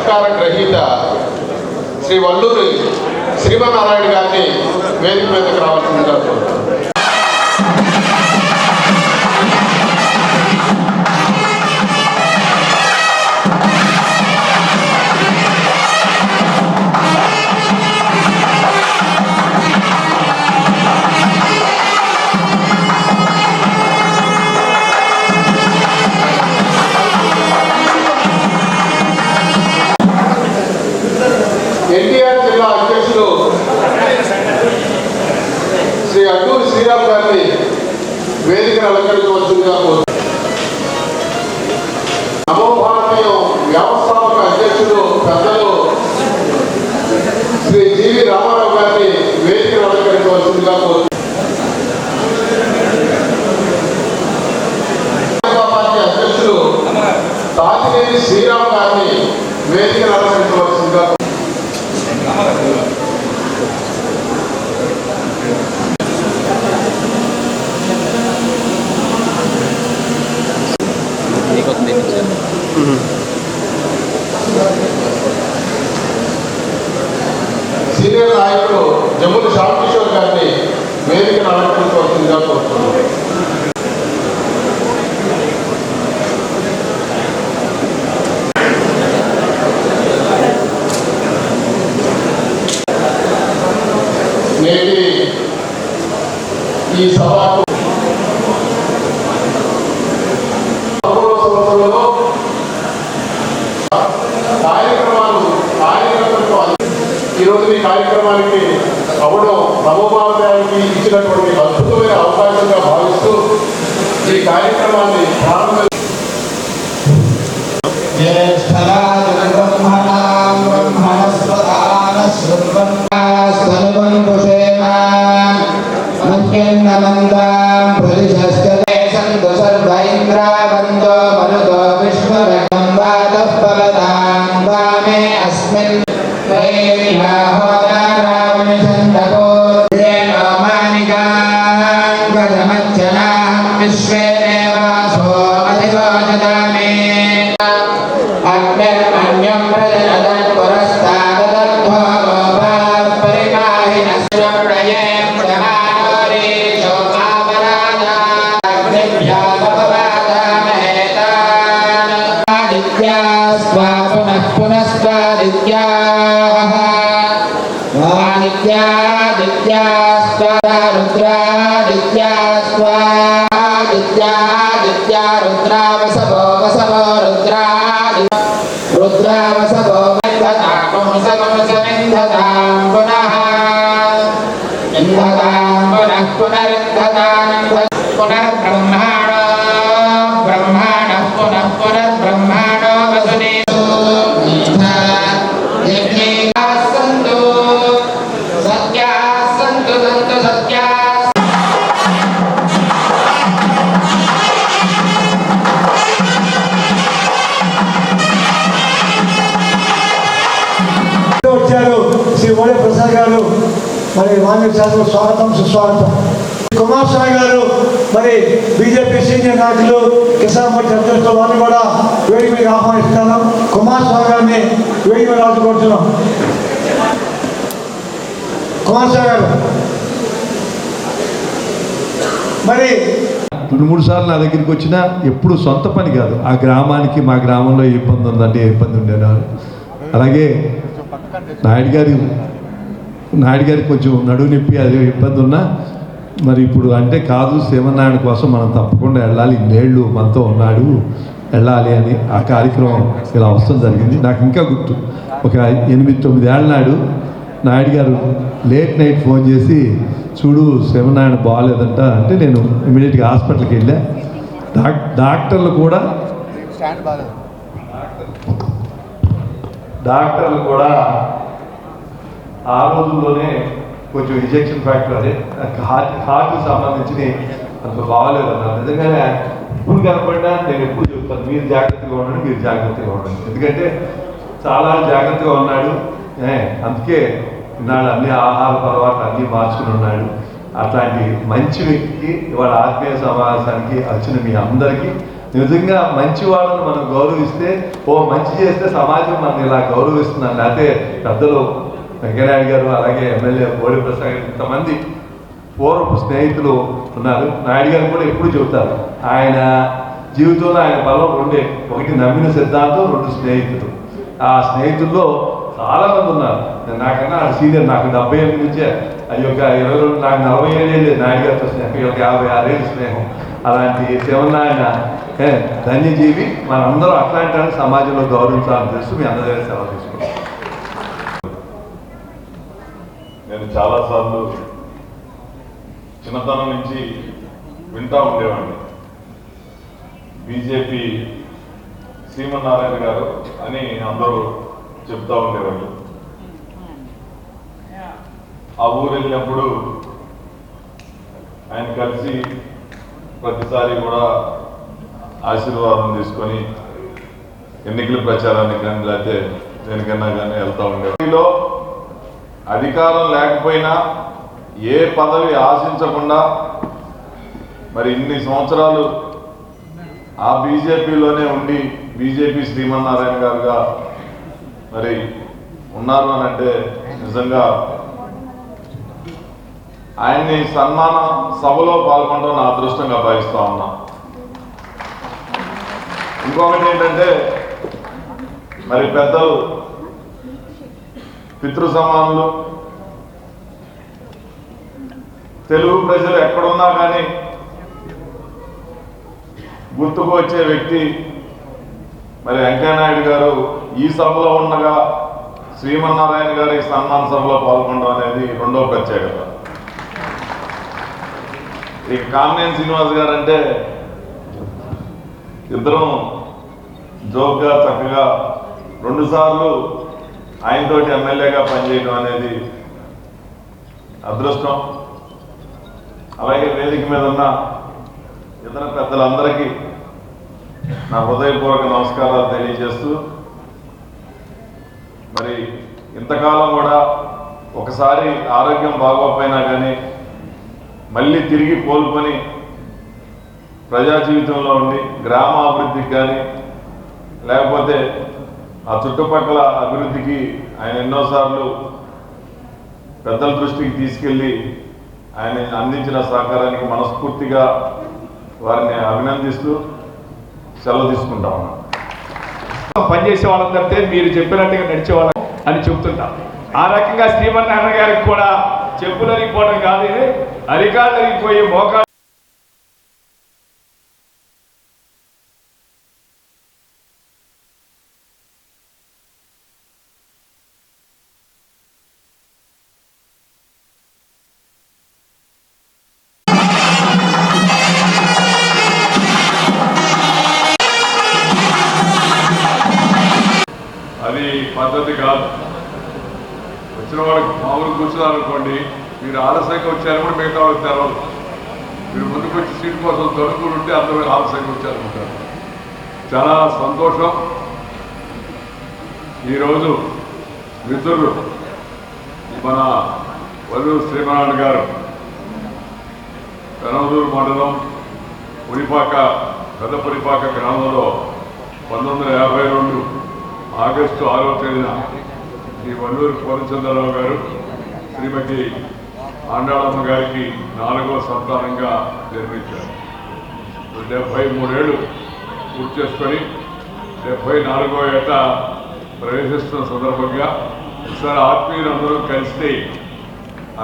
పురస్కార గ్రహీత శ్రీ వల్లూరి శ్రీమన్నారాయణ గారిని వేదిక మీదకి రావాల్సిందిగా కోరుతున్నాను. ఎన్టీఆర్ జిల్లా అధ్యక్షులు శ్రీ అడ్డూరి శ్రీరామ్ గారిని వేదికను అలంకరించవలసిందిగా కోరుతున్నాను. నమోభారతీయం వ్యవస్థాపక అధ్యక్షులు పెద్దలు శ్రీ జీవి రామారావు గారిని వేదికను అలంకరించవలసిందిగా కోరుతున్నాను. పార్టీ అధ్యక్షులు తాతినేని శ్రీరామ్ గారిని వేదికను అలంకరించవలసిందిగా సీనియర్ నాయకులు జమ్ముల శ్యామకిషోర్ గారిని వేదికను అలంకరించవలసిందిగా కోరుతున్నాను. నేటి ఈ సభకు సంవత్సరంలో ఈరోజు ఈ కార్యక్రమానికి అవ్వడం నవోపాధ్యాయునికి ఇచ్చినటువంటి అద్భుతమైన అవకాశంగా భావిస్తూ ఈ కార్యక్రమాన్ని ప్రారంభ ప్రసాద్ గారు మరి వాణి శాస్త్ర స్వాగతం సుస్వాగతం. కుమారస్వామి గారు మరి బీజేపీ సీనియర్ నాయకులు కిసాన్ పార్టీ అధ్యక్షులు వారిని కూడా వేడి మీద ఆహ్వానిస్తున్నాను. కుమారస్వామి గారిని వేడి మీద ఆడుకుంటున్నాం. కుమారస్వామి గారు మరి 2-3 సార్లు నా దగ్గరికి వచ్చినా ఎప్పుడు సొంత పని కాదు, ఆ గ్రామానికి మా గ్రామంలో ఇబ్బంది ఉందంటే ఇబ్బంది ఉండేవారు. అలాగే నాయుడు గారికి కొంచెం నడువు నొప్పి అది ఇబ్బంది ఉన్నా మరి ఇప్పుడు అంటే కాదు శ్రీమన్నారాయణ కోసం మనం తప్పకుండా వెళ్ళాలి, ఇన్నేళ్ళు మనతో ఉన్నాడు వెళ్ళాలి అని ఆ కార్యక్రమం ఇలా వస్తుంది జరిగింది. నాకు ఇంకా గుర్తు ఒక 8-9 ఏళ్ళ నాడు నాయుడు గారు లేట్ నైట్ ఫోన్ చేసి చూడు శ్రీమన్నారాయణ బాగాలేదంట అంటే నేను ఇమీడియట్గా హాస్పిటల్కి వెళ్ళా. డాక్టర్లు కూడా ఆ రోజుల్లోనే కొంచెం ఇంజెక్షన్ ఫ్యాక్టర్ అదే హార్ట్కి సంబంధించి అంత బాగాలేదు అన్నారు. నిజంగానే ఇప్పుడు కనపడినా నేను ఎప్పుడు చెప్తాను, మీరు జాగ్రత్తగా ఉండండి. ఎందుకంటే చాలా జాగ్రత్తగా ఉన్నాడు. అందుకే నాడు అన్ని ఆహార అలవాట్లు అన్నీ మార్చుకుని ఉన్నాడు. అట్లాంటి మంచి వ్యక్తికి ఇవాళ ఆత్మీయ సమావేశానికి వచ్చిన మీ అందరికీ నిజంగా మంచి వాళ్ళని మనం గౌరవిస్తే మంచి చేస్తే సమాజం మనం ఇలా గౌరవిస్తున్నాం. లేకపోతే పెద్దలు వెంకయ్యనాయుడు గారు అలాగే ఎమ్మెల్యే బోడి ప్రసాద్ గారు ఇంతమంది పూర్వపు స్నేహితులు ఉన్నారు. నాయుడు గారు కూడా ఎప్పుడు చెబుతారు ఆయన జీవితంలో ఆయన బలం రెండే, ఒకటి నమ్మిన సిద్ధాంతం, రెండు స్నేహితులు. ఆ స్నేహితుల్లో చాలామంది ఉన్నారు. నాకన్నా సీనియర్, నాకు 78 నుంచే ఒక 22 నాకు 47 ఏళ్ళు నాయుడు గారితో స్నేహం, ఒక 56 ఏళ్ళు స్నేహం. అలాంటి శివనారాయణ ధన్యజీవి. మనందరూ అట్లాంటి సమాజంలో గౌరవించాలని తెలుసు. మీ అందరి సెలవు తీసుకుంటాం. నేను చాలాసార్లు చిన్నతనం నుంచి వింటా ఉండేవాడిని, బీజేపీ శ్రీమన్నారాయణ గారు అని అందరూ చెప్తా ఉండేవాళ్ళు. ఆ ఊరు వెళ్ళినప్పుడు ఆయన కలిసి ప్రతిసారి కూడా ఆశీర్వాదం తీసుకొని ఎన్నికల ప్రచారానికి కానీ లేకపోతే దేనికన్నా కానీ వెళ్తూ ఉండేవాళ్ళు. అధికారం లేకపోయినా ఏ పదవి ఆశించకుండా మరి ఇన్ని సంవత్సరాలు ఆ బీజేపీలోనే ఉండి బీజేపీ శ్రీమన్నారాయణ గారుగా మరి ఉన్నారు అని అంటే నిజంగా ఆయన్ని సన్మాన సభలో పాల్గొనడం నా అదృష్టంగా భావిస్తా ఉన్నా. ఇంకొకటి ఏంటంటే మరి పెద్దలు పితృ సమానులు, తెలుగు ప్రజలు ఎక్కడున్నా కానీ గుర్తుకు వచ్చే వ్యక్తి మరి వెంకయ్యనాయుడు గారు. ఈ సభలో ఉండగా శ్రీమన్నారాయణ గారి సన్మాన సభలో పాల్గొనడం అనేది రెండో ప్రత్యేకత. ఇక కామినేని శ్రీనివాస్ గారు అంటే ఇద్దరం జోక్గా చక్కగా 2 సార్లు ఆయనతోటి ఎమ్మెల్యేగా పనిచేయడం అనేది అదృష్టం. అలాగే వేదిక మీద ఉన్న ఇతర పెద్దలందరికీ నా హృదయపూర్వక నమస్కారాలు తెలియజేస్తూ, మరి ఇంతకాలం కూడా ఒకసారి ఆరోగ్యం బాగోకపోయినా కానీ మళ్ళీ తిరిగి కోలుకొని ప్రజా జీవితంలో ఉండి గ్రామ అభివృద్ధికి కానీ లేకపోతే ఆ చుట్టుపక్కల అభివృద్ధికి ఆయన ఎన్నోసార్లు పెద్దల దృష్టికి తీసుకెళ్ళి ఆయన అందించిన సహకారానికి మనస్ఫూర్తిగా వారిని అభినందిస్తూ సెలవు తీసుకుంటా ఉన్నాం. పనిచేసే వాళ్ళని తప్పితే మీరు చెప్పినట్టుగా నడిచేవాళ్ళం అని చెప్తుంటాం. ఆ రకంగా శ్రీమన్నారాయణ గారికి కూడా చెప్పులు అరిగిపోవడం కాదు, ఇది అరికాళ్ళు అరిగిపోయి మోకాళ్ళు. అది పద్ధతి కాదు. వచ్చిన వాళ్ళకి మామూలు కూర్చున్నారనుకోండి, మీరు ఆలస్యంగా వచ్చారు కూడా మిగతా వాళ్ళు తెరవదు. మీరు ముందుకు వచ్చి సీటు కోసం దొరుకుతుంటే అందరూ ఆలస్యంగా వచ్చారనుకుంటారు. చాలా సంతోషం. ఈరోజు మిత్రులు మన వల్లూరు శ్రీమన్నారాయణ గారు పెనమలూరు మండలం పెద్ద పులిపాక గ్రామంలో 1952 ఆగస్టు 6వ తేదీన శ్రీ వల్లూరు పూర్ణచంద్రరావు గారు శ్రీమతి ఆండాళమ్మ గారికి 4వ సంతానంగా జన్మించారు. 73 ఏళ్ళు పూర్తి చేసుకొని 74వ ఏట ప్రవేశిస్తున్న సందర్భంగా ఒకసారి ఆత్మీయులందరూ కలిస్తే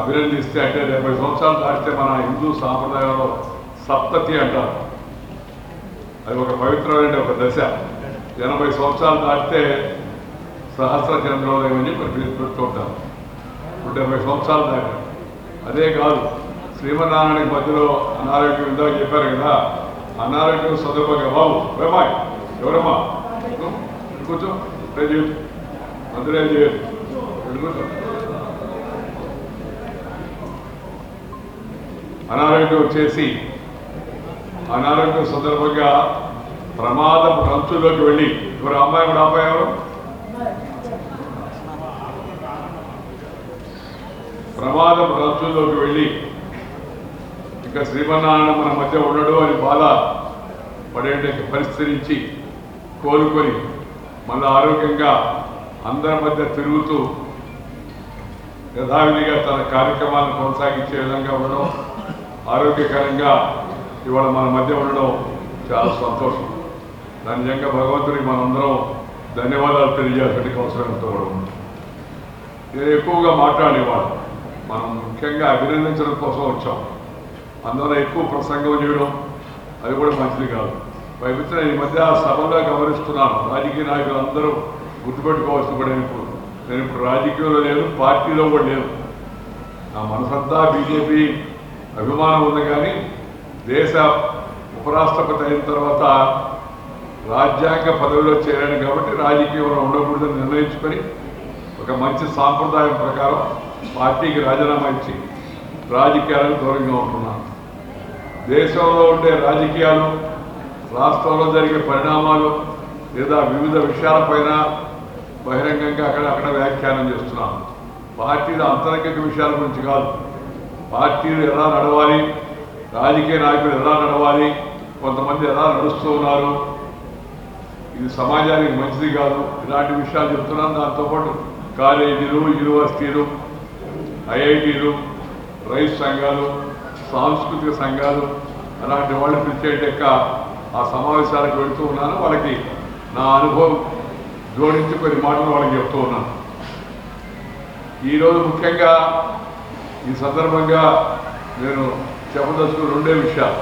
అభినందిస్తే, అంటే 70 సంవత్సరాలు దాటితే మన హిందూ సాంప్రదాయంలో సప్తతి అంటారు. అది ఒక పవిత్రమైన ఒక దశ. 80 సంవత్సరాలు దాటితే సహస్ర చంద్రోదయం అని పెడుతూ ఉంటారు. 70 సంవత్సరాలు దాటి. అదే కాదు, శ్రీమన్నారాయణకి మధ్యలో అనారోగ్యం ఉందా చెప్పారు కదా, అనారోగ్యం సందర్భంగా బాబు ఏమాయ్ ఎవరమ్మా కూర్చో చేయదు అందరూ ఏం చేయదు కూర్చో. అనారోగ్యం వచ్చేసి అనారోగ్యం సందర్భంగా ప్రమాదపు అంచుల్లోకి వెళ్ళి ఎవరు అమ్మాయి కూడా అబ్బాయి ఎవరు ప్రమాదపు అంచుల్లోకి వెళ్ళి ఇంకా శ్రీమన్నారాయణ మన మధ్య ఉండడు అని బాధ పడే పరిస్థితి నుంచి కోలుకొని మళ్ళీ ఆరోగ్యంగా అందరి మధ్య తిరుగుతూ యథావిధిగా తన కార్యక్రమాలను కొనసాగించే విధంగా ఉండడం, ఆరోగ్యకరంగా ఇవాళ మన మధ్య ఉండడం చాలా సంతోషం. దాని నిజంగా భగవంతుడికి మనందరం ధన్యవాదాలు తెలియజేయాల్సిన అవసరం ఎంతో కూడా ఉంది. నేను ఎక్కువగా మాట్లాడేవాడు, మనం ముఖ్యంగా అభినందించడం కోసం వచ్చాం. అందువల్ల ఎక్కువ ప్రసంగం చేయడం అది కూడా మంచిది కాదు. పైపించిన ఈ మధ్య సభలో గమనిస్తున్నాను, రాజకీయ నాయకులు అందరూ గుర్తుపెట్టుకోవాల్సి కూడా నేను ఇప్పుడు రాజకీయంలో లేను, పార్టీలో కూడా లేను. నా మనసంతా బీజేపీ అభిమానం ఉంది. కానీ దేశ ఉపరాష్ట్రపతి అయిన తర్వాత రాజ్యాంగ పదవిలో చేరాను కాబట్టి రాజకీయంలో ఉండకూడదని నిర్ణయించుకొని ఒక మంచి సాంప్రదాయం ప్రకారం పార్టీకి రాజీనామా ఇచ్చి రాజకీయాలకు దూరంగా ఉంటున్నాను. దేశంలో ఉండే రాజకీయాలు, రాష్ట్రంలో జరిగే పరిణామాలు లేదా వివిధ విషయాలపైన బహిరంగంగా అక్కడ వ్యాఖ్యానం చేస్తున్నాను. పార్టీల అంతరంగిక విషయాల గురించి కాదు, పార్టీలు ఎలా నడవాలి, రాజకీయ నాయకులు ఎలా నడవాలి, కొంతమంది ఎలా నడుస్తూ ఉన్నారు, ఇది సమాజానికి మంచిది కాదు, ఇలాంటి విషయాలు చెప్తున్నాను. దాంతోపాటు కాలేజీలు, యూనివర్సిటీలు, ఐఐటీలు, రైతు సంఘాలు, సాంస్కృతిక సంఘాలు అలాంటి వాళ్ళు పిలిచేట ఆ సమావేశాలకు వెళుతూ ఉన్నాను. వాళ్ళకి నా అనుభవం జోడించి కొన్ని మాటలు వాళ్ళకి చెప్తూ ఉన్నాను. ఈరోజు ముఖ్యంగా ఈ సందర్భంగా నేను చెప్పదలుచుకున్న రెండే విషయాలు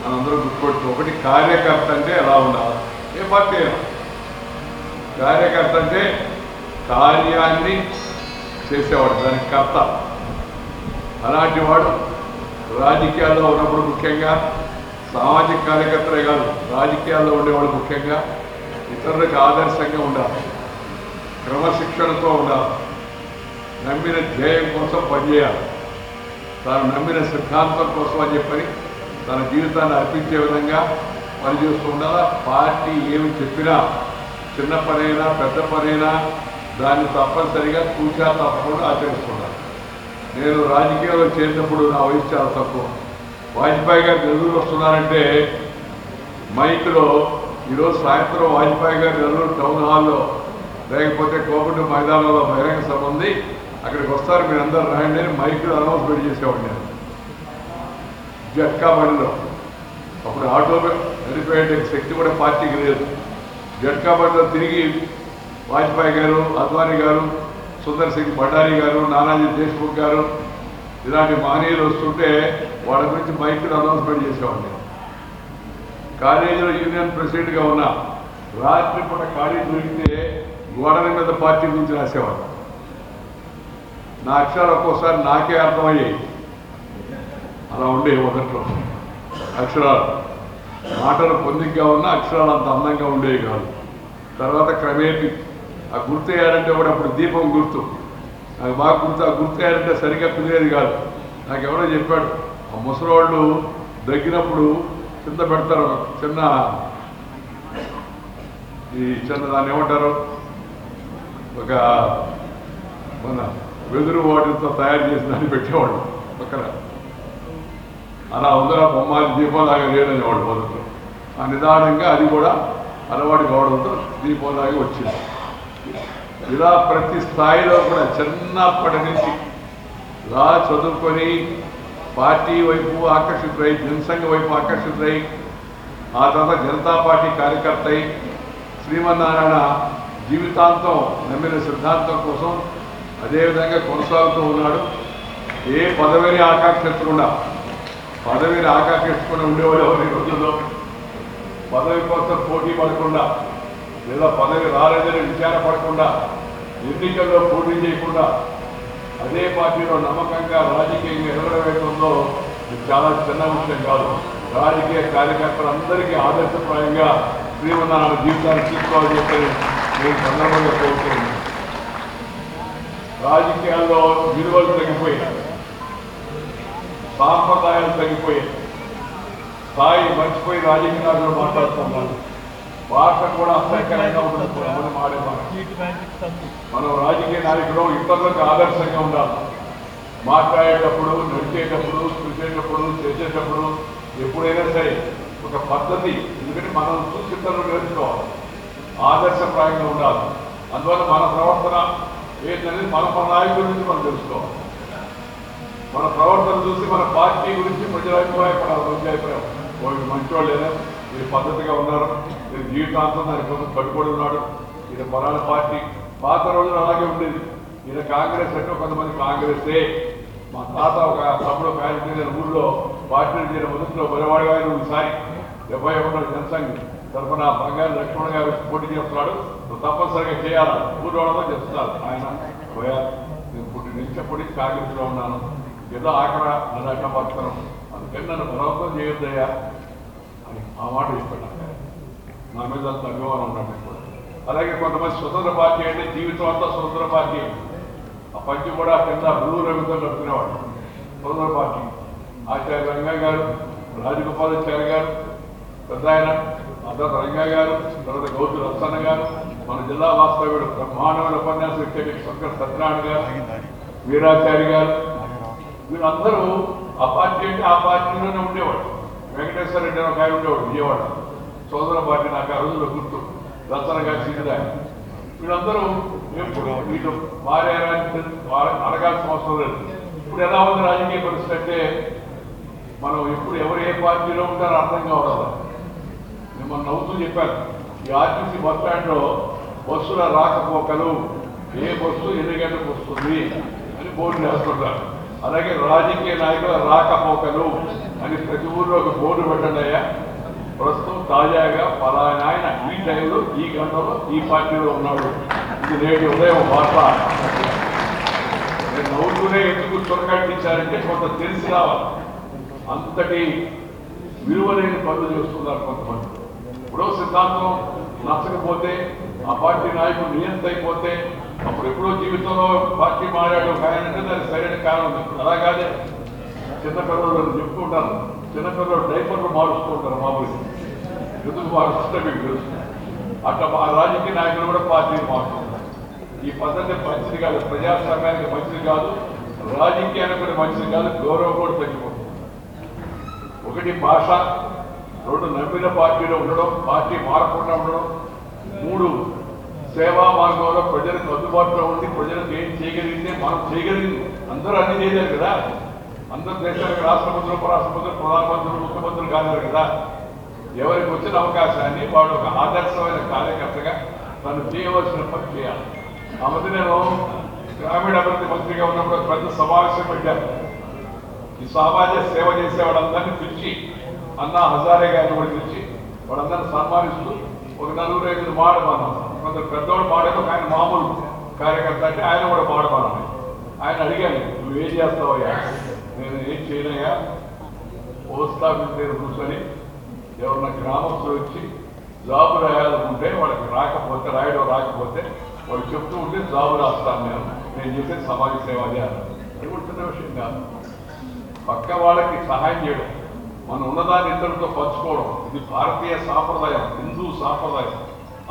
మనందరూ గుర్తుపెట్టు. ఒకటి, కార్యకర్త అంటే ఎలా ఉండాలి, ఏ పార్టీ అయినా. కార్యకర్త అంటే కార్యాన్ని చేసేవాడు, దానికి కర్త. అలాంటి వాడు రాజకీయాల్లో ఉన్నప్పుడు ముఖ్యంగా సామాజిక కార్యకర్తలే కాదు, రాజకీయాల్లో ఉండేవాడు ముఖ్యంగా ఇతరులకు ఆదర్శంగా ఉండాలి, క్రమశిక్షణతో ఉండాలి, నమ్మిన ధ్యేయం కోసం పనిచేయాలి, తాను నమ్మిన సిద్ధాంతం కోసం అని చెప్పని తన జీవితాన్ని అర్పించే విధంగా పనిచేస్తూ ఉండాలి. పార్టీ ఏమి చెప్పినా, చిన్న పనైనా పెద్ద పనైనా దాన్ని తప్పనిసరిగా కూర్చా తప్పకుండా ఆచరిస్తున్నాను. నేను రాజకీయాల్లో చేరినప్పుడు నా వయసు చాలా తక్కువ. వాజ్పేయి గారు నెల్లూరు వస్తున్నారంటే మైకులో ఈరోజు సాయంత్రం వాజ్పేయి గారు నెల్లూరు టౌన్ హాల్లో లేకపోతే కోపట్టు మైదానంలో బహిరంగ సభ ఉంది, అక్కడికి వస్తారు, మీరు అందరూ రాయండి అని మైకులో అనౌన్స్మెంట్ చేసేవాడు నేను జట్కా బండిలో. అప్పుడు ఆటో నడిపే శక్తి కూడా పార్టీకి లేదు. జట్కా బండిలో తిరిగి వాజ్పేయి గారు, అద్వానీ గారు, సుందర్ సింగ్ భండారీ గారు, నానాజీ దేశ్ముఖ్ గారు ఇలాంటి మహనీయులు వస్తుంటే వాళ్ళ గురించి మైకులు అనౌన్స్మెంట్ చేసేవాడిని. కాలేజీలో యూనియన్ ప్రెసిడెంట్గా ఉన్నా రాత్రిపూట ఖాళీ దొరికితే గోడల మీద పార్టీ గురించి రాసేవాడు. నా అక్షరాలు ఒక్కోసారి నాకే అర్థమయ్యాయి, అలా ఉండే మొదట్లో అక్షరాలు. మాటలు పొందిగ్గా ఉన్న అక్షరాలు అంత అందంగా ఉండేవి కాదు. తర్వాత క్రమేపీ ఆ గుర్తు వేయాలంటే కూడా అప్పుడు దీపం గుర్తు నాకు బాగా గుర్తు. ఆ గుర్తు వేయాలంటే సరిగ్గా కుదిరేది కాదు. నాకు ఎవరో చెప్పాడు, ఆ ముసలివాళ్ళు దగ్గినప్పుడు కింద పెడతారు చిన్న దాన్ని ఏమంటారు, ఒక మన వెదురు వాటితో తయారు చేసి దాన్ని పెట్టేవాడు పక్కన. అలా ఉందరా బొమ్మాది దీపంలాగా లేదనేవాడు మొదట్లో. ఆ నిదానంగా అది కూడా అలవాటు కావడంతో దీపంలాగా వచ్చింది. ఇలా ప్రతి స్థాయిలో కూడా చిన్నప్పటి నుంచి ఇలా చదువుకొని పార్టీ వైపు ఆకర్షితులై, జనసంఘ వైపు ఆకర్షితులై, ఆ తర్వాత జనతా పార్టీ కార్యకర్త అయి శ్రీమన్నారాయణ జీవితాంతం నమ్మిన సిద్ధాంతం కోసం అదేవిధంగా కొనసాగుతూ ఉన్నాడు. ఏ పదవిని ఆకాంక్షించకుండా ఉండేవాడు ఎవరి రోజుల్లో. పదవి కోసం పోటీ పడకుండా లేదా పదవి రాలేదని విచారపడకుండా, ఎన్నికల్లో పోటీ చేయకుండా అదే పార్టీలో నమ్మకంగా రాజకీయంగా ఎదగడమేస్తుందో ఇది చాలా చిన్న విషయం కాదు. రాజకీయ కార్యకర్తలందరికీ ఆదర్శప్రాయంగా శ్రీమన్నారాయణ జీవితాన్ని తీసుకోవాలని చెప్పి నేను సందర్భంగా కోరుతున్నాను. రాజకీయాల్లో విలువలు తగ్గిపోయాయి, సాంప్రదాయాలు తగ్గిపోయాయి, స్థాయి మర్చిపోయి రాజకీయ నాయకులు మాట్లాడుతున్నారు. భాష కూడా అసహ్యకరంగా ఉంటుంది. మనం రాజకీయ నాయకులు ఇతరులకు ఆదర్శంగా ఉండాలి. మాట్లాడేటప్పుడు, నడిచేటప్పుడు, చూసేటప్పుడు, చేసేటప్పుడు ఎప్పుడైనా సరే ఒక పద్ధతి ఎందుకంటే మనం చూసి ఇతరులు నేర్చుకోవాలి, ఆదర్శప్రాయంగా ఉండాలి. అందువల్ల మన ప్రవర్తన ఏంటనేది మన నాయకుల నుంచి మనం తెలుసుకోవాలి. మన ప్రవర్తన చూసి మన పార్టీ గురించి ప్రజల అభిప్రాయపడాలి. మంచి అభిప్రాయం, వాళ్ళు మంచివాళ్ళేనా, మీరు పద్ధతిగా ఉన్నారు, మీరు జీవితాంతం దాని కోసం కట్టుబడి ఉన్నాడు, ఈయన పరాల పార్టీ. పాత రోజులు అలాగే ఉండేది. ఈయన కాంగ్రెస్ అంటే కొంతమంది కాంగ్రెసే. మా తాత ఒక తమ్ముడు ఆయన ఊళ్ళో పార్టీలు చేరిన మొదట్లో బలవాడి గారు ఈసారి 71 జనసంఘ్ తరఫున బంగారు లక్ష్మణ గారు పోటీ చేస్తున్నాడు, నువ్వు తప్పనిసరిగా చేయాలి ఊళ్ళో చెప్తున్నారు. ఆయన పోయారు. నేను నిలిచేప్పటి కాంగ్రెస్లో ఉన్నాను, ఏదో ఆఖర నన్ను అడ్డ పడతాను, అందుకని నన్ను బలవంతం చేయొద్దయ్యా అని ఆ మాట చెప్పాడు. నా మీద అంత అభిమానం ఉన్నాడు కూడా. అలాగే కొంతమంది స్వతంత్ర పార్టీ అంటే జీవితం అంతా స్వతంత్ర పార్టీ. ఆ పంచి కూడా కింద బ్లూ రంగుతో కడుతున్నవాడు స్వతంత్ర పార్టీ. ఆచార్య రంగా గారు, రాజగోపాలాచార్య గారు పెద్ద ఆయన, అద్దత రంగా గారు, తర్వాత గౌతు రసన్న గారు, మన జిల్లా వాస్తవ్యుడు బ్రహ్మాండమైన ఉపన్యాసం ఇచ్చే శంకర్ సత్యనారాయణ గారు, వీరాచార్య గారు, వీళ్ళందరూ ఆ పార్టీ అంటే ఆ పార్టీలోనే ఉండేవాడు. వెంకటేశ్వర రెడ్డి ఒక ఆయన ఉండేవాడు విజయవాడ, సోదర పార్టీ. నాకు ఆ రోజుల్లో గుర్తు, రసన గారు సీనియర్ ఆయన. వీళ్ళందరూ ఎప్పుడు వీళ్ళు మారేయాలని అడగాల్సిన అవసరం లేదు. ఇప్పుడు ఎలా ఉంది రాజకీయ పరిస్థితి అంటే మనం ఎప్పుడు ఎవరు ఏ పార్టీలో ఉంటారో అర్థం కావాలి. నేను మనం నవ్వుతూ చెప్పాను, ఈ ఆర్టీసీ బస్ స్టాండ్లో బస్సుల రాకపోకలు, ఏ బస్సు ఎన్ని గంటలకు వస్తుంది అని బోర్డు వేస్తుంటారు. అలాగే రాజకీయ నాయకుల రాకపోకలు అని ప్రతి ఊళ్ళో ఒక బోర్డు పెట్టండి అయ్యా, ప్రస్తుతం తాజాగా పలానా ఆయన ఈ టైంలో ఈ గంటలో ఈ పార్టీలో ఉన్నాడు, ఇది నేటి ఉదయం వార్త. నేను నవ్వుతూనే ఎందుకు చొరకట్టించారంటే కొంత తెలిసి రావాలి. అంతటి విలువలేని పనులు చేస్తున్నారు కొంతమంది. ఇప్పుడు సిద్ధాంతం నచ్చకపోతే, ఆ పార్టీ నాయకుడు నియంత్రణ అయిపోతే, అప్పుడు ఎప్పుడో జీవితంలో పార్టీ మారాడు ఒక ఆయన అంటే దానికి సరైన కారణం. అలా కాదే, చిన్నపిల్లలు చెప్పుకుంటారు, చిన్నపిల్లలు డైపర్లు మారుస్తూ ఉంటారు మామూలుగా. ఎందుకు మారుస్తుంటే మీకు తెలుసు. అట్లా ఆ రాజకీయ నాయకులు కూడా పార్టీని మారుతుంటారు. ఈ పద్ధతి మంచిది కాదు, ప్రజాస్వామ్యానికి మంచిది కాదు, రాజకీయానికి కూడా మంచిది కాదు, గౌరవం కూడా తగ్గిపోతుంది. ఒకటి భాష, రెండు నమ్మిన పార్టీలో ఉండడం, పార్టీ మారకుండా ఉండడం, మూడు సేవా మార్గంలో ప్రజలకు అందుబాటులో ఉండి ప్రజలకు ఏం చేయగలిగితే మనం చేయగలిగింది. అందరూ అన్ని చేయలేరు కదా, అందరు దేశానికి రాష్ట్రపతులు, ఉపరాష్ట్రపతులు, ప్రధానమంత్రులు, ముఖ్యమంత్రులు కాలేరు కదా. ఎవరికి వచ్చిన అవకాశాన్ని వాడు ఒక ఆదర్శమైన కార్యకర్తగా తను చేయవలసిన పని చేయాలి. ఆ మధ్య నేను గ్రామీణ అభివృద్ధి మంత్రిగా ఉన్నప్పుడు పెద్ద సమావేశం పెట్టాను. ఈ సమాజ సేవ చేసే వాళ్ళందరినీ పిలిచి, అన్నా హజారే గారిని కూడా పిలిచి వాళ్ళందరినీ సన్మానిస్తూ ఒక 4-5 మాడమన్నాం. కొందరు పెద్దవాడు మాడారు, ఆయన మామూలు కార్యకర్త అంటే ఆయన కూడా మాడమన్నాను. ఆయన అడిగాను, నువ్వేం చేస్తావయ్యా? నేను ఏం చేయనయ్యా, పోస్ట్ ఆఫీస్ దగ్గర కూర్చొని ఎవరన్నా గ్రామస్తులు వచ్చి జాబు రాయాలనుకుంటే వాళ్ళకి రాయడం రాకపోతే వాళ్ళు చెప్తూ ఉంటే జాబు రాస్తాను నేను చేసేది సమాజ సేవ చేయాలి. అది కూడా చిన్న విషయం కాదు. పక్క వాళ్ళకి సహాయం చేయడం, మనం ఉన్నదాన్ని ఇతరులతో పంచుకోవడం, ఇది భారతీయ సాంప్రదాయం, హిందూ సాంప్రదాయం.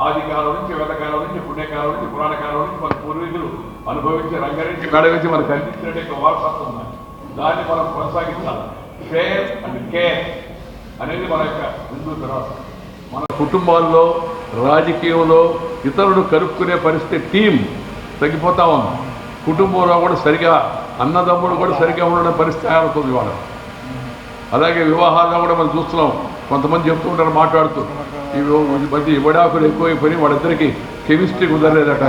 ఆది కాలం నుంచి, వేదకాలం నుంచి, పుణ్యకాలం నుంచి, పురాణ కాలం నుంచి మన పూర్వీకులు అనుభవించి రంగరించి గడవించి మనకు అందించినట్టు వారసత్వం ఉన్నాయి. దాన్ని మనం కొనసాగించాలి. షేర్ అండ్ కేర్ అనేది మన యొక్క హిందూ తర్వాత. మన కుటుంబాల్లో, రాజకీయంలో ఇతరులు కలుపుకునే పరిస్థితి, టీం తగ్గిపోతా ఉంది. కుటుంబంలో కూడా సరిగా అన్నదమ్ముడు కూడా సరిగా ఉండడం పరిస్థితి అవుతుంది వాళ్ళ. అలాగే వివాహాల్లో కూడా మనం చూస్తున్నాం, కొంతమంది చెప్తూ ఉంటారు మాట్లాడుతూ, ప్రతి విడాకులు ఎక్కువైపోయి వాళ్ళిద్దరికి కెమిస్ట్రీ కుదరలేదట.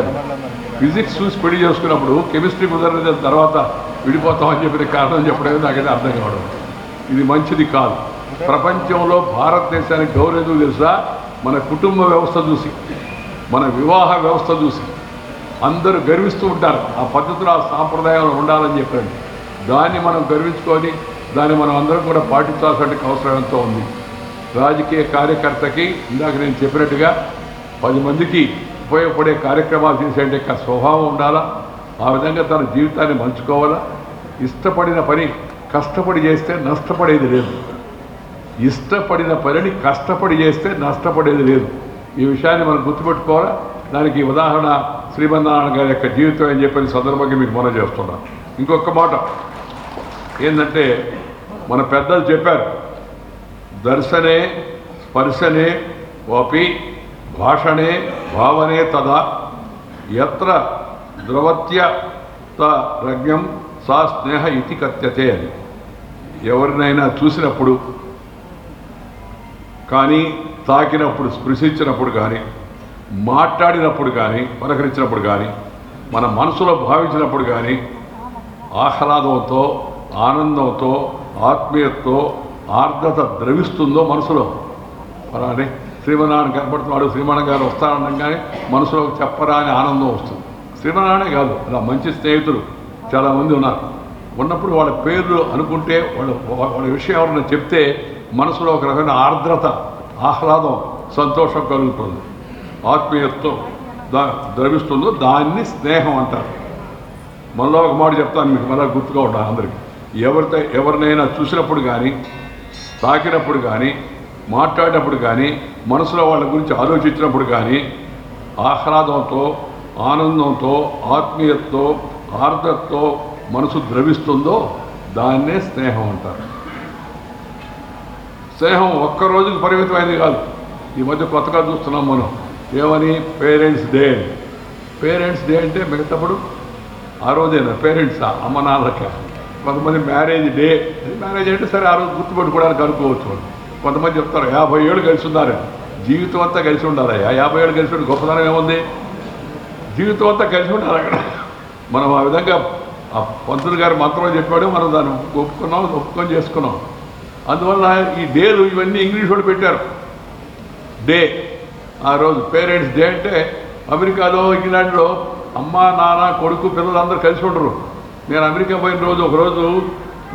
ఫిజిక్స్ చూసి పెళ్లి చేసుకున్నప్పుడు కెమిస్ట్రీ కుదరలేదు, తర్వాత విడిపోతామని చెప్పిన కారణం చెప్పడమే నాకైతే అర్థం కావడం. ఇది మంచిది కాదు. ప్రపంచంలో భారతదేశానికి గౌరవం తెలుసా? మన కుటుంబ వ్యవస్థ చూసి, మన వివాహ వ్యవస్థ చూసి అందరూ గర్విస్తూ ఉంటారు. ఆ పద్ధతులు, ఆ సాంప్రదాయాలు ఉండాలని చెప్పండి. దాన్ని మనం గర్వించుకొని దాన్ని మనం అందరం కూడా పాటించాల్సిన అవసరం ఎంతో ఉంది. రాజకీయ కార్యకర్తకి ఇందాక నేను చెప్పినట్టుగా 10 మందికి ఉపయోగపడే కార్యక్రమాలు చేసే స్వభావం ఉండాలా. ఆ విధంగా తన జీవితాన్ని మలుచుకోవాలా. ఇష్టపడిన పని కష్టపడి చేస్తే నష్టపడేది లేదు. ఇష్టపడిన పనిని కష్టపడి చేస్తే నష్టపడేది లేదు. ఈ విషయాన్ని మనం గుర్తుపెట్టుకోవాలా. దానికి ఉదాహరణ శ్రీమన్నారాయణ గారి యొక్క జీవితం అని చెప్పిన సందర్భంగా మీకు మనం చేస్తున్నాం. ఇంకొక మాట ఏంటంటే, మన పెద్దలు చెప్పారు, దర్శనే స్పర్శనే వాపి భాషణే భావనే తదా యత్ర ద్రవత్యత రజ్ఞం సా స్నేహ ఇతి కథ్యతే అని. ఎవరినైనా చూసినప్పుడు కానీ, తాకినప్పుడు, స్పృశించినప్పుడు కానీ, మాట్లాడినప్పుడు కానీ, పలకరించినప్పుడు కానీ, మన మనసులో భావించినప్పుడు కానీ ఆహ్లాదంతో, ఆనందంతో, ఆత్మీయతతో ఆర్ద్రత ద్రవిస్తుందో మనసులో. అలానే శ్రీమన్నారాయణ కనపడుతున్నాడు, శ్రీమన్నారాయణ గారు వస్తానగానే మనసులో చెప్పరా అని ఆనందం వస్తుంది. శ్రీమన్నారాయణ కాదు, అలా మంచి స్నేహితులు చాలామంది ఉన్నారు. ఉన్నప్పుడు వాళ్ళ పేర్లు అనుకుంటే, వాళ్ళ విషయం ఎవరైనా చెప్తే మనసులో ఒక రకమైన ఆర్ద్రత, ఆహ్లాదం, సంతోషం కలుగుతుంది. ఆత్మీయతతో ద్రవిస్తుందో దాన్ని స్నేహం అంటారు. మళ్ళీ ఒక మాట చెప్తాను మీకు, మళ్ళీ గుర్తుగా ఉండాలి అందరికీ. ఎవరినైనా చూసినప్పుడు కానీ, తాకినప్పుడు కానీ, మాట్లాడినప్పుడు కానీ, మనసులో వాళ్ళ గురించి ఆలోచించినప్పుడు కానీ ఆహ్లాదంతో, ఆనందంతో, ఆత్మీయతతో, ఆర్ద్రతతో మనసు ద్రవిస్తుందో దాన్నే స్నేహం అంటారు. స్నేహం ఒక్కరోజుకి పరిమితమైంది కాదు. ఈ మధ్య కొత్తగా చూస్తున్నాం మనం. ఏమని? Parents day. పేరెంట్స్ డే అంటే మిగతాప్పుడు ఆ రోజేనా పేరెంట్స్ అమ్మ నాన్నలకి. కొంతమంది మ్యారేజ్ డే. మ్యారేజ్ అంటే సరే ఆ రోజు గుర్తుపెట్టుకోవడానికి అనుకోవచ్చు. కొంతమంది చెప్తారు 50 ఏళ్ళు కలిసి ఉన్నారు, జీవితం అంతా కలిసి ఉండాలయ్యా. 50 ఏళ్ళు కలిసి ఉంటే గొప్పతనం ఏముంది? జీవితం అంతా కలిసి ఉండాలి అక్కడ. మనం ఆ విధంగా ఆ పంతులు గారు మంత్రం చెప్పాడు, మనం దాన్ని ఒప్పుకొని చేసుకున్నాం. అందువల్ల ఈ డేలు ఇవన్నీ ఇంగ్లీష్ వాళ్ళు పెట్టారు. డే ఆ రోజు పేరెంట్స్ డే అంటే అమెరికాలో, ఇంగ్లాండ్లో అమ్మ నాన్న కొడుకు పిల్లలందరూ కలిసి ఉండరు. నేను అమెరికా పోయిన రోజు ఒకరోజు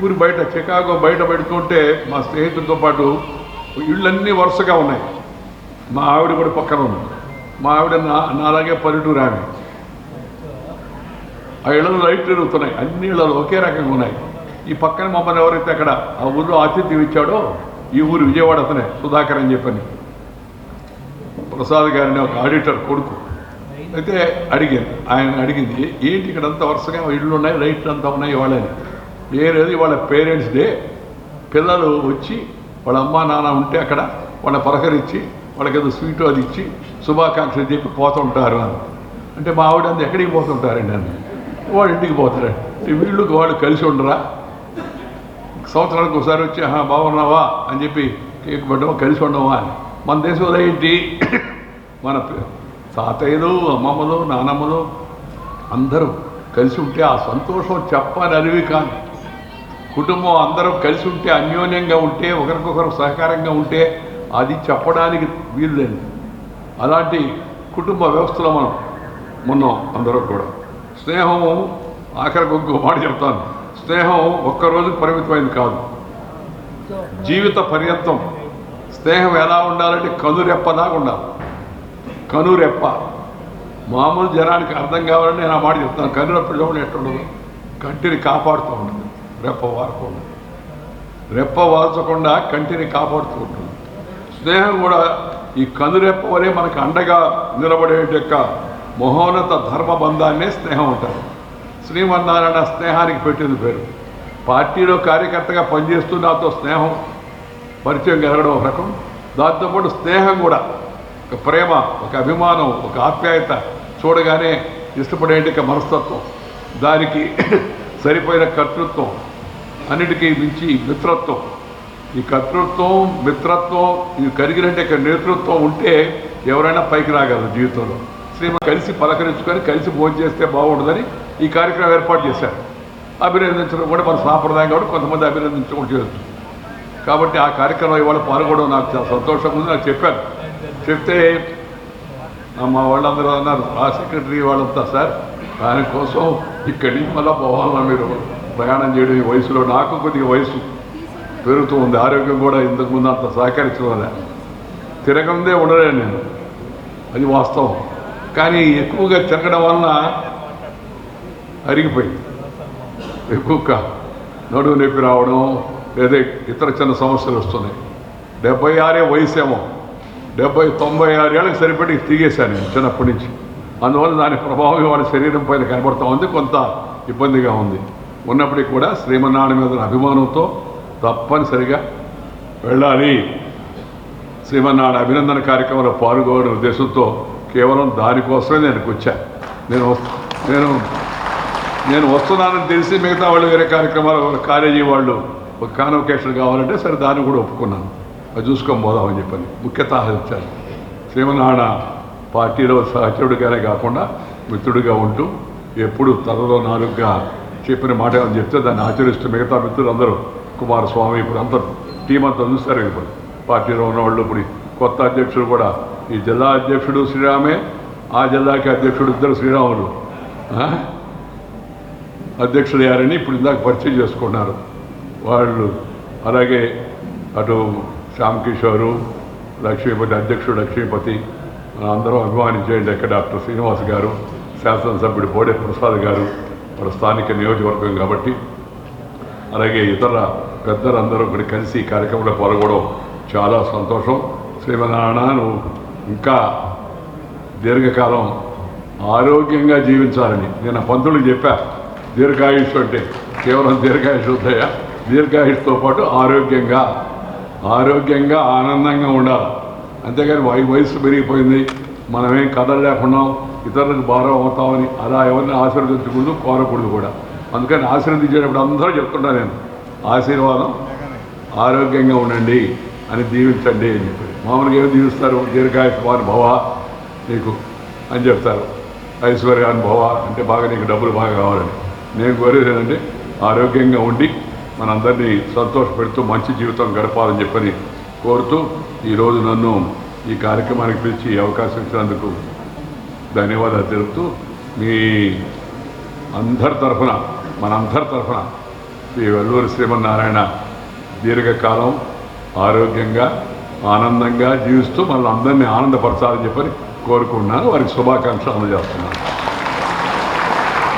ఊరి బయట చికాగో బయట పెడుతుంటే మా స్నేహితులతో పాటు ఇళ్ళన్నీ వరుసగా ఉన్నాయి. మా ఆవిడ కూడా పక్కన ఉంది. మా ఆవిడ నాలాగే పల్లెటూరు ఆమె. ఆ ఇళ్ళలో లైట్లు తిరుగుతున్నాయి, అన్ని ఇళ్ళలో ఒకే రకంగా ఉన్నాయి. ఈ పక్కన మమ్మల్ని ఎవరైతే అక్కడ ఆ ఊళ్ళో ఆతిథ్యం ఇచ్చాడో, ఈ ఊరు విజయవాడ అతనే, సుధాకర్ అని చెప్పని, ప్రసాద్ గారిని ఒక ఆడిటర్ కొడుకు అయితే ఆయన అడిగింది ఏంటి ఇక్కడంతా వరుసగా ఇళ్ళు ఉన్నాయి, లైట్లు అంతా ఉన్నాయి వాళ్ళని. ఏ లేదు, వాళ్ళ పేరెంట్స్ డే, పిల్లలు వచ్చి వాళ్ళ అమ్మ నాన్న ఉంటే అక్కడ వాళ్ళని పలకరించి వాళ్ళకి ఏదో స్వీటు అది ఇచ్చి శుభాకాంక్షలు చెప్పి పోతుంటారు అని. అంటే మా ఆవిడ అంతా ఎక్కడికి పోతుంటారండి అని. వాడు ఇంటికి పోతారండి. వీళ్ళకి వాళ్ళు కలిసి ఉండరా? సంవత్సరానికి ఒకసారి వచ్చి బాగున్నావా అని చెప్పి కేక్ పెట్టడం, కలిసి ఉండవా అని. మన దేశంలో ఏంటి, మన తాతయ్యలు, అమ్మమ్మలు, నానమ్మలు అందరూ కలిసి ఉంటే ఆ సంతోషం చెప్పనరివి కాదు. కుటుంబం అందరూ కలిసి ఉంటే, అన్యోన్యంగా ఉంటే, ఒకరికొకరు సహకారంగా ఉంటే అది చెప్పడానికి వీలులేదు. అలాంటి కుటుంబ వ్యవస్థలో మనం ఉన్నాం అందరూ కూడా. స్నేహం ఆఖరికి ఇంకో మాట చెప్తాను, స్నేహం ఒక్కరోజుకి పరిమితమైంది కాదు, జీవిత పర్యంతం. స్నేహం ఎలా ఉండాలంటే కనురెప్పలాగా ఉండాలి. కనురెప్ప మామూలు జనానికి అర్థం కావాలని నేను ఆ మాట చెప్తాను. కనురెప్పలో ఎట్టుండదు, కంటిని కాపాడుతూ ఉంటుంది. రెప్ప వారకుండా, రెప్ప వాల్చకుండా కంటిని కాపాడుతూ ఉంటుంది. స్నేహం కూడా ఈ కనురెప్ప వలె మనకు అండగా నిలబడే యొక్క మహోన్నత ధర్మబంధాన్నే స్నేహం అంటారు. శ్రీమన్నారాయణ స్నేహానికి పెట్టింది పేరు. పార్టీలో కార్యకర్తగా పనిచేస్తూ నాతో స్నేహం పరిచయం కలగడం ఒక రకం. దాంతోపాటు స్నేహం కూడా ఒక ప్రేమ, ఒక అభిమానం, ఒక ఆప్యాయత, చూడగానే ఇష్టపడే మనస్తత్వం, దానికి సరిపోయిన కర్తృత్వం, అన్నిటికీ మించి మిత్రత్వం. ఈ కర్తృత్వం, మిత్రత్వం ఇది కలిగినట్టే నేతృత్వం ఉంటే ఎవరైనా పైకి రాగలరు జీవితంలో. కలిసి పలకరించుకొని కలిసి భోజనం చేస్తే బాగుంటుందని ఈ కార్యక్రమం ఏర్పాటు చేశారు. అభినందించడం కూడా మన సాంప్రదాయం కాబట్టి కొంతమంది అభినందించడం చేయొచ్చు. కాబట్టి ఆ కార్యక్రమం ఇవాళ పాల్గొనడం నాకు చాలా సంతోషంగా ఉంది. నాకు చెప్పాను. చెప్తే మా వాళ్ళందరూ అన్నారు, ఆ సెక్రటరీ వాళ్ళంతా, సార్ దానికోసం ఇక్కడి నుంచి మళ్ళీ పోవాలన్నా మీరు ప్రయాణం చేయడం ఈ వయసులో. నాకు కొద్దిగా వయసు పెరుగుతూ ఉంది, ఆరోగ్యం కూడా ఇంతకుముందు అంత సహకరించడం వల్ల తిరగందే ఉండలేను నేను, అది వాస్తవం. కానీ ఎక్కువగా తిరగడం వలన అరిగిపోయింది. ఎక్కువగా నడువు నొప్పి రావడం లేదా ఇతర చిన్న సమస్యలు వస్తున్నాయి. 76 వయసేమో, 96 ఏళ్ళకి సరిపడి తిరిగేశాను నేను చిన్నప్పటి నుంచి. అందువల్ల దాని ప్రభావం వాళ్ళ శరీరం పైన కనబడుతూ ఉంది, కొంత ఇబ్బందిగా ఉంది. ఉన్నప్పటికీ కూడా శ్రీమన్నారాయణ మీద అభిమానంతో తప్పనిసరిగా వెళ్ళాలి. శ్రీమన్నారాయణ అభినందన కార్యక్రమంలో పాల్గొనే ఉద్దేశంతో కేవలం దానికోసమే నేను వచ్చాను. నేను వస్తున్నానని తెలిసి మిగతా వాళ్ళు వేరే కార్యక్రమాలు కాలేజీ వాళ్ళు ఒక కాన్వకేషన్ కావాలంటే సరే దాన్ని కూడా ఒప్పుకున్నాను. అది చూసుకొని పోదామని చెప్పని ముఖ్యత ఆహరించాను. శ్రీమన్నారాయణ పార్టీలో సహచరుడిగానే కాకుండా మిత్రుడిగా ఉంటూ ఎప్పుడు తలలో నాలుగుగా చెప్పిన మాట అని చెప్తే దాన్ని ఆచరిస్తూ మిగతా మిత్రులందరూ కుమారస్వామి ఇప్పుడు అందరూ టీం అంతా చూస్తారు. ఇప్పుడు పార్టీలో ఉన్నవాళ్ళు ఇప్పుడు కొత్త అధ్యక్షుడు కూడా ఈ జిల్లా అధ్యక్షుడు శ్రీరామే, ఆ జిల్లాకి అధ్యక్షుడు ఇద్దరు శ్రీరాములు అధ్యక్షుడు యారని ఇప్పుడు ఇందాక పరిచయం చేసుకున్నారు వాళ్ళు. అలాగే అటు శ్యామ్ కిషోరు, లక్ష్మీపతి అధ్యక్షుడు లక్ష్మీపతి అందరూ అభిమానించే లెక్క డాక్టర్ శ్రీనివాస్ గారు, శాసనసభ్యుడు బోడే ప్రసాద్ గారు, మన స్థానిక నియోజకవర్గం కాబట్టి, అలాగే ఇతర పెద్దలందరూ ఇక్కడ కలిసి ఈ కార్యక్రమంలో పాల్గొనడం చాలా సంతోషం. శ్రీమన్నారాయణ నువ్వు ఇంకా దీర్ఘకాలం ఆరోగ్యంగా జీవించాలని నేను పంతులకు చెప్పా. దీర్ఘాయుష్ అంటే కేవలం దీర్ఘాయుష్ వద్దయ్యా, దీర్ఘాయుష్తో పాటు ఆరోగ్యంగా ఆనందంగా ఉండాలి. అంతేగాని వయసు పెరిగిపోయింది మనమేం కదలలేకున్నాం ఇతరులకు భారం అవుతామని అలా ఎవరిని ఆశీర్వదించకూడదు, కోరకూడదు కూడా. అందుకని ఆశీర్వదించేటప్పుడు అందరూ చెప్తున్నా నేను ఆశీర్వాదం ఆరోగ్యంగా ఉండండి అని దీవించండి అని చెప్పి. మామూలుగా ఏమి దీవిస్తారు? దీర్ఘాయుష్మాన్ భవ నీకు అని చెప్తారు, ఐశ్వర్యాన్ భవ అంటే బాగా నీకు డబ్బులు బాగా కావాలని. నేను కోరేది ఏంటంటే ఆరోగ్యంగా ఉండి మనందరినీ సంతోషపెడుతూ మంచి జీవితం గడపాలని చెప్పని కోరుతూ ఈరోజు నన్ను ఈ కార్యక్రమానికి పిలిచి అవకాశం ఇచ్చినందుకు ధన్యవాదాలు తెలుపుతూ మీ అందరి తరఫున మనందరి తరఫున శ్రీ వల్లూరి శ్రీమన్నారాయణ దీర్ఘకాలం ఆరోగ్యంగా ఆనందంగా జీవిస్తూ మళ్ళీ అందరినీ ఆనందపరచాలని చెప్పని కోరుకుంటున్నాను. వారికి శుభాకాంక్షలు అందజేస్తున్నాను.